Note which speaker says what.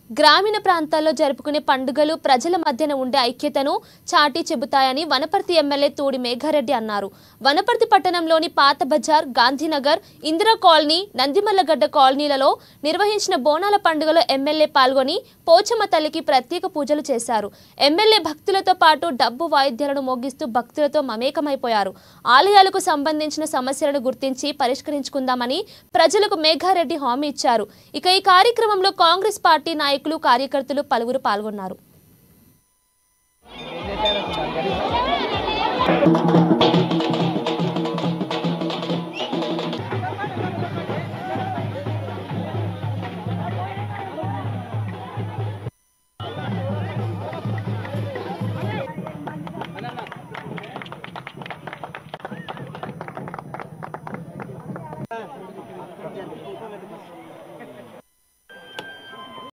Speaker 1: గ్రామీణ ప్రాంతాల్లో జరుపుకునే పండుగలు ప్రజల మధ్యన ఉండే ఐక్యతను చాటి చెబుతాయని వనపర్తి ఎమ్మెల్యే తోడి మేఘారెడ్డి అన్నారు. వనపర్తి పట్టణంలోని పాత బజార్, గాంధీనగర్, ఇందిరా కాలనీ, నందిమల్లగడ్డ కాలనీలలో నిర్వహించిన బోనాల పండుగలో ఎమ్మెల్యే పాల్గొని పోచమ్మ తల్లికి ప్రత్యేక పూజలు చేశారు. ఎమ్మెల్యే భక్తులతో పాటు డబ్బు వాయిద్యాలను మోగిస్తూ భక్తులతో మమేకమైపోయారు. ఆలయాలకు సంబంధించిన సమస్యలను గుర్తించి పరిష్కరించుకుందామని ప్రజలకు మేఘారెడ్డి హామీ ఇచ్చారు. ఇక ఈ కార్యక్రమంలో కాంగ్రెస్ పార్టీ నాయకులు, కార్యకర్తలు పలువురు పాల్గొన్నారు.